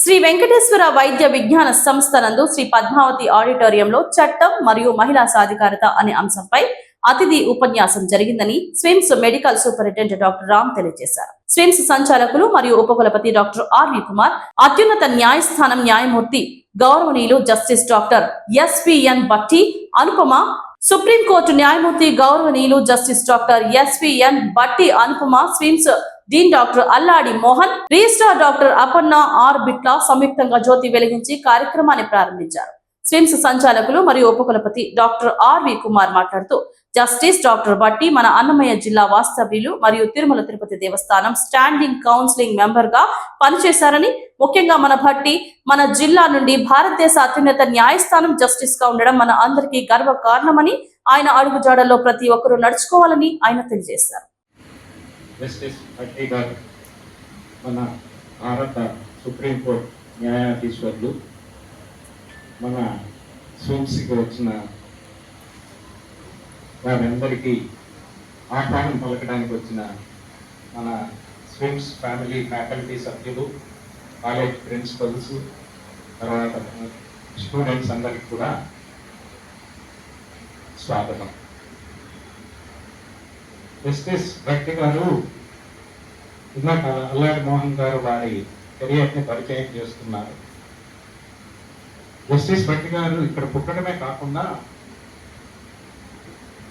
శ్రీ వెంకటేశ్వర వైద్య విజ్ఞాన సంస్థ నందు శ్రీ పద్మావతి ఆడిటోరియంలో చట్టం మరియు మహిళా సాధికారత అనే అంశంపై అతిథి ఉపన్యాసం జరిగిందని SVIMS medical superintendent doctor Ram తెలియజేశారు. స్విమ్స్ సంచాలకులు మరియు ఉపకులపతి డాక్టర్ ఆర్వి కుమార్, అత్యున్నత న్యాయస్థానం న్యాయమూర్తి గౌరవనీయులు justice doctor SVN Bhatti Anupama, supreme court న్యాయమూర్తి గౌరవనీయులు justice doctor SVN Bhatti Anupama, SVIMS dean doctor Alladi Mohan, registrar doctor Aparna R Bitla సంయుక్తంగా జ్యోతి వెలిగించి కార్యక్రమాన్ని ప్రారంభించారు. స్విమ్స్ సంచాలకులు మరియు ఉపకులపతి డాక్టర్ ఆర్వి కుమార్ మాట్లాడుతూ, జస్టిస్ డాక్టర్ భట్టి మన అన్నమయ్య జిల్లా వాస్తవ్యులు మరియు తిరుమల తిరుపతి దేవస్థానం స్టాండింగ్ కౌన్సిలింగ్ మెంబర్ గా పనిచేశారని, ముఖ్యంగా మన భట్టి మన జిల్లా నుండి భారతదేశ అత్యున్నత న్యాయస్థానం జస్టిస్ గా ఉండడం మన అందరికీ గర్వ కారణమని, ఆయన అడుగుజాడల్లో ప్రతి ఒక్కరూ నడుచుకోవాలని ఆయన తెలియజేశారు. జస్టిస్ భట్టి గారు మన భారత సుప్రీంకోర్టు న్యాయాధీశ్వరులు, మన స్విమ్స్కి వచ్చిన వారందరికీ ఆహ్వానం పలకడానికి వచ్చిన మన స్విమ్స్ ఫ్యామిలీ ఫ్యాకల్టీ సభ్యులు, కాలేజ్ ప్రిన్సిపల్స్, తర్వాత స్టూడెంట్స్ అందరికీ కూడా స్వాగతం. జస్టిస్ భట్టి గారు ఇందాక అల్లాడి మోహన్ గారు వారి కెరియర్ని పరిచయం చేస్తున్నారు. జస్టిస్ భట్టి గారు ఇక్కడ పుట్టడమే కాకుండా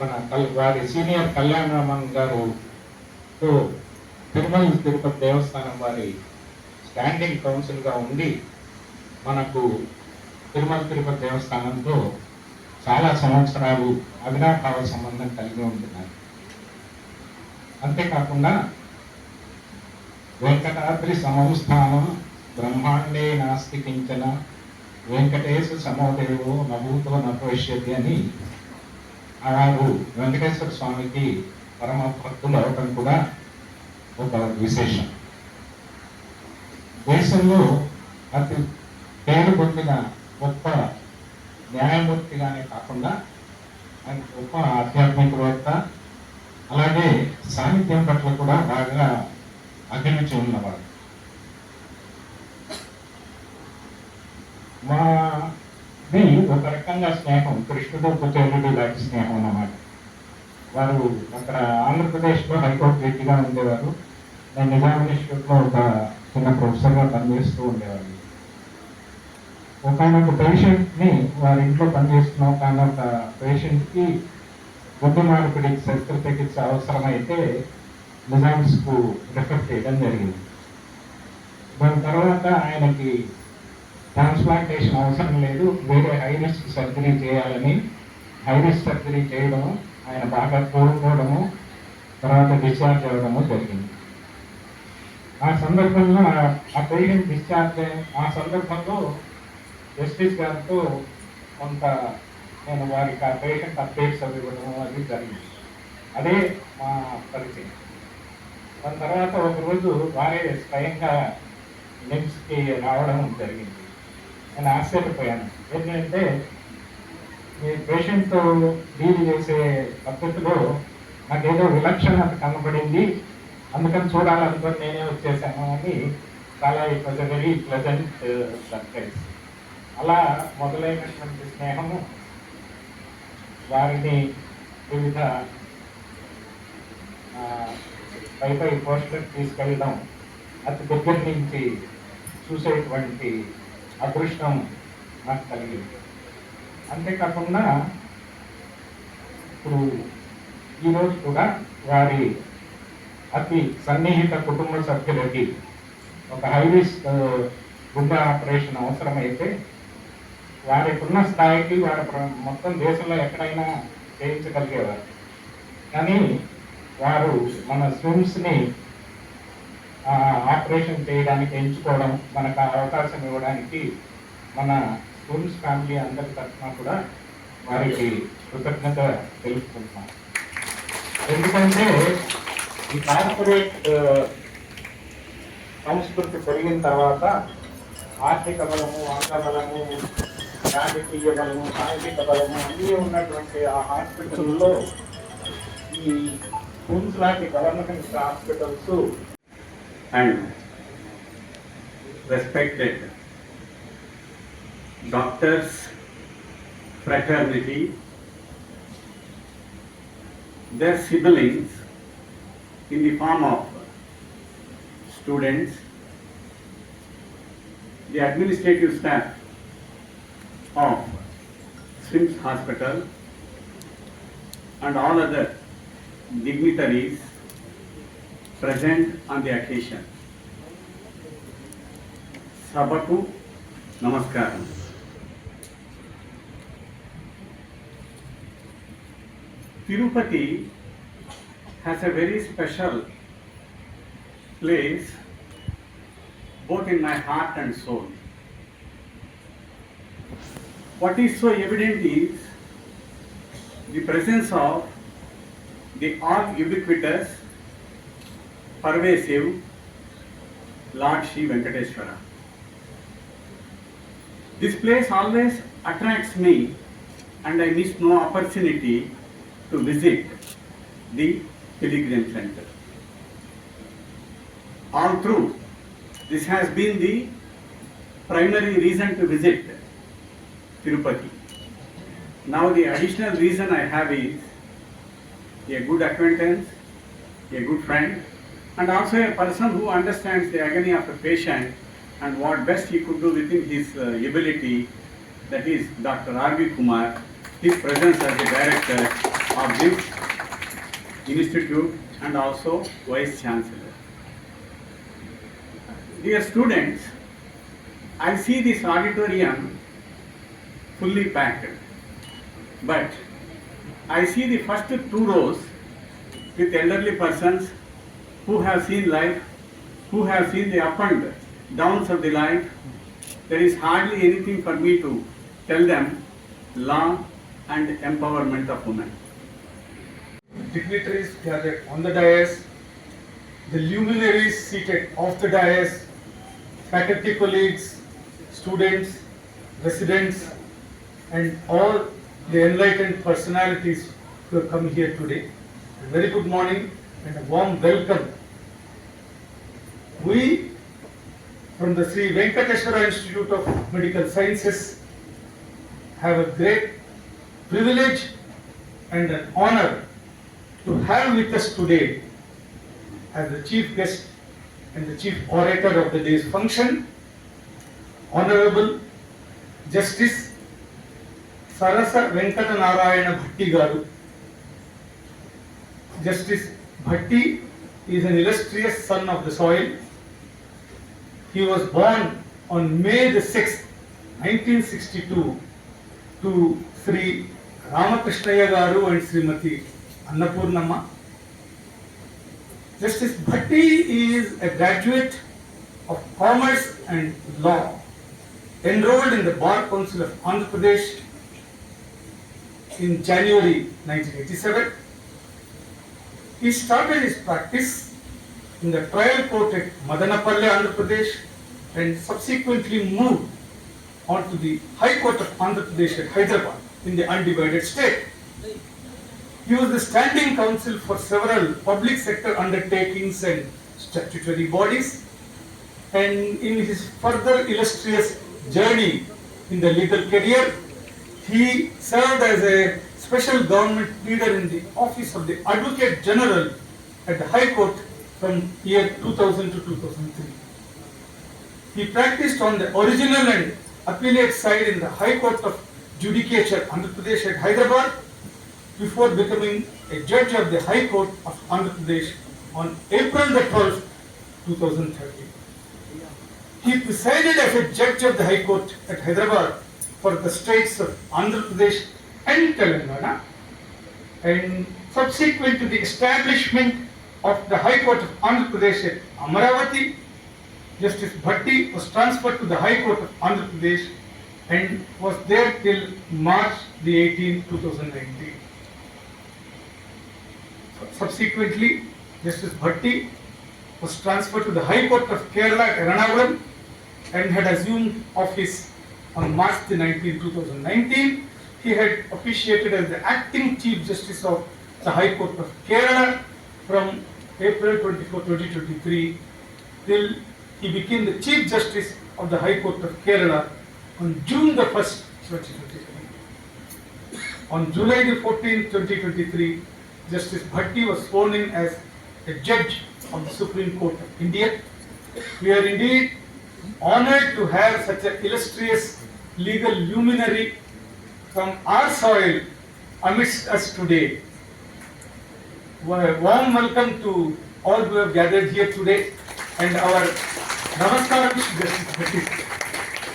మన వారి సీనియర్ కళ్యాణరామన్ గారు తిరుమల తిరుపతి దేవస్థానం వారి స్టాండింగ్ కౌన్సిల్గా ఉండి మనకు తిరుమల తిరుపతి దేవస్థానంతో చాలా సంవత్సరాలు అవినాభావ సంబంధం కలిగి ఉంటున్నారు. అంతేకాకుండా వెంకటాద్రి సమస్థానం బ్రహ్మాండే నాస్తి కించన వెంకటేశ సమోదేవో నభూతో నభవిష్యతి అని వారు వెంకటేశ్వర స్వామికి పరమ భక్తులు అవటం కూడా ఒక విశేషం. దేశంలో అతి పేరు పొందిన గొప్ప న్యాయమూర్తిగానే కాకుండా ఆయన గొప్ప ఆధ్యాత్మికవేత్త, అలాగే సాహిత్యం పట్ల కూడా బాగా అభిరుచి ఉన్నవాడు. మాది ఒక రకంగా స్నేహం, కృష్ణుడు కుచేలుడు లాంటి స్నేహం అన్నమాట. వారు అక్కడ ఆంధ్రప్రదేశ్లో హైకోర్టు జడ్జిగా ఉండేవారు. నేను నిజాం ఇన్స్టిట్యూట్లో ఒక చిన్న ప్రొఫెసర్గా పనిచేస్తూ ఉండేవారు. ఒక పేషెంట్ని వారి ఇంట్లో పనిచేస్తున్న ఒక పేషెంట్కి గుడ్డు మార్పిడికి శస్త్రచికిత్స అవసరమైతే నిజామ్స్కు రిఫర్ చేయడం జరిగింది. దాని తర్వాత ఆయనకి ట్రాన్స్ప్లాంటేషన్ అవసరం లేదు, వేరే హై రిస్క్ సర్జరీ చేయాలని హై రిస్క్ సర్జరీ చేయడము, ఆయన బాగా కోరుకోవడము, తర్వాత డిశ్చార్జ్ అవ్వడము జరిగింది. ఆ సందర్భంలో ఆ పేషెంట్ డిశ్చార్జ్ ఆ సందర్భంలో జస్టిస్ గారితో కొంత నేను వారికి ఆ పేషెంట్ అప్డేట్స్ అవి ఇవ్వడం అది జరిగింది. అదే మా పరిచయం. దాని తర్వాత ఒకరోజు వారే స్వయంగా నిమ్స్కి రావడం జరిగింది. నేను ఆశ్చర్యపోయాను. ఏంటంటే ఈ పేషెంట్తో డీల్ చేసే పద్ధతిలో నాకేదో విలక్షణత కనబడింది, అందుకని చూడాలనుకుని నేనే వచ్చేసాను అని చాలా it was a very pleasant surprise. అలా మొదలైనటువంటి స్నేహము వారిని వివిధ పై పోస్టులకు తీసుకెళ్ళడం, అతి దగ్గర నుంచి చూసేటువంటి అదృష్టం నాకు కలిగింది. అంతేకాకుండా ఇప్పుడు ఈరోజు కూడా వారి అతి సన్నిహిత కుటుంబ సభ్యులకి ఒక హై రిస్క్ గుండె ఆపరేషన్ అవసరమైతే వారికి ఉన్న స్థాయికి వారు మొత్తం దేశంలో ఎక్కడైనా చేయించగలిగేవారు. కానీ వారు మన స్విమ్స్ని ఆపరేషన్ చేయడానికి ఎంచుకోవడం, మనకు అవకాశం ఇవ్వడానికి మన స్విమ్స్ ఫ్యామిలీ అందరి తరఫున కూడా వారికి కృతజ్ఞత తెలుపుకుంటున్నాం. ఎందుకంటే ఈ కార్పొరేట్ సంస్కృతి పెరిగిన తర్వాత ఆర్థిక బలము, అంగబలము, రాజకీయ బలము, సాంఘిక బలము అన్నీ ఉన్నటువంటి ఆ హాస్పిటల్లో ఈ స్విమ్స్ లాంటి government hospitals and respected doctors fraternity, their siblings in the form of students, the administrative staff of SWIMS Hospital, and all other dignitaries present on the occasion. Sabaku Namaskaram. Tirupati has a very special place both in my heart and soul. What is so evident is the presence of the all ubiquitous, pervasive Lord Sri Venkateswara. This place always attracts me and I miss no opportunity to visit the pilgrim center. All through, this has been the primary reason to visit Tirupati. Now the additional reason I have is a good acquaintance, a good friend, and also a person who understands the agony of a patient and what best he could do within his ability, that is Dr. R.V. Kumar, his presence as the director of this institute and also Vice Chancellor. Dear students, I see this auditorium fully packed, but I see the first 2 rows with elderly persons who have seen life, who have seen the up and downs of the life. There is hardly anything for me to tell them law and empowerment of women. Dignitaries gathered on the dais, the luminaries seated off the dais, faculty colleagues, students, residents, and all the enlightened personalities who have come here today. A very good morning and a warm welcome. We from the Sri Venkateswara Institute of Medical Sciences have a great privilege and an honor to have with us today as the chief guest and the chief orator of the day's function, Honorable Justice Sarasa Venkata Narayana Bhatti Garu. Justice Bhatti is an illustrious son of the soil. He was born on May the 6th, 1962 to Sri Ramakrishnaya Garu and Srimati Annapurnamma. Justice Bhatti is a graduate of Commerce and Law, enrolled in the Bar Council of Andhra Pradesh in January 1987. He started his practice in the trial court at Madanapalle, Andhra Pradesh, and subsequently moved on to the High Court of Andhra Pradesh at Hyderabad in the undivided state. He was the standing counsel for several public sector undertakings and statutory bodies, and in his further illustrious journey in the legal career, he served as a special government leader in the office of the Advocate General at the High Court from year 2000 to 2003. He practiced on the original and appellate side in the High Court of Judicature, Andhra Pradesh at Hyderabad, before becoming a judge of the High Court of Andhra Pradesh on April the 12th, 2013. He presided as a judge of the High Court at Hyderabad for the states of Andhra Pradesh and Telangana, and subsequent to the establishment of the High Court of Andhra Pradesh at Amaravati, Justice Bhatti was transferred to the High Court of Andhra Pradesh and was there till March the 18th, 2019. Subsequently, Justice Bhatti was transferred to the High Court of Kerala at Ernakulam and had assumed office on March the 19th, 2019. He had officiated as the acting Chief Justice of the High Court of Kerala from April 24, 2023 till he became the Chief Justice of the High Court of Kerala on June the 1st, 2023. On July the 14th, 2023, Justice Bhatti was sworn in as a judge of the Supreme Court of India. We are indeed honored to have such an illustrious legal luminary from our soil amidst us today. Warm welcome to all who have gathered here today, and our namaskaram to Justice Bhatti.